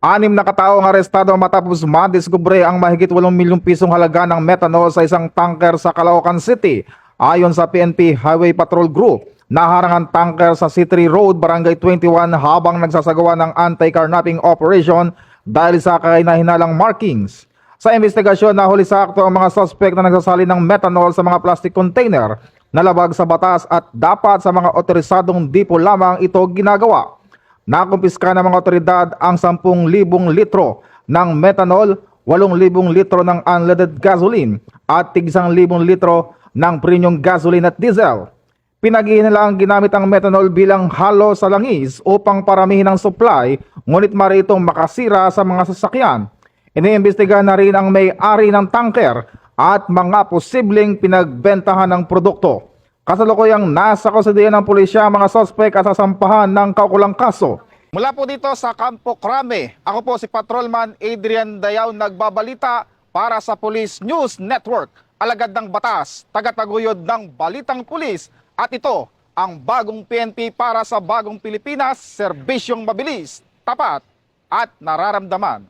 Anim na kataong arestado matapos madiskubre ang mahigit 8 milyong pisong halaga ng methanol sa isang tanker sa Caloocan City. Ayon sa PNP Highway Patrol Group, naharang ang tanker sa C3 Road, Barangay 21 habang nagsasagawa ng anti-carnapping operation dahil sa kahinahinalang markings. Sa investigasyon, nahuli sa akto ang mga suspect na nagsasalin ng methanol sa mga plastic container na labag sa batas at dapat sa mga otorisadong dipo lamang ito ginagawa. Nakumpiska ng mga otoridad ang 10,000 litro ng methanol, 8,000 litro ng unleaded gasoline at tig 1,000 litro ng premium gasoline at diesel. Pinag-iinalaang ginamit ang methanol bilang halo sa langis upang paramihin ang supply, ngunit maaari itong makasira sa mga sasakyan. Iniimbestigahan na rin ang may-ari ng tanker at mga posibleng pinagbentahan ng produkto. Kasalukuyang nasa kustodiya ng pulisya ang mga sospek at sasampahan ng kaukulang kaso. Mula po dito sa Campo Crame, ako po si Patrolman Adrian Dayaw nagbabalita para sa Police News Network. Alagad ng batas, tagataguyod ng balitang pulis, at ito ang bagong PNP para sa bagong Pilipinas, serbisyong mabilis, tapat at nararamdaman.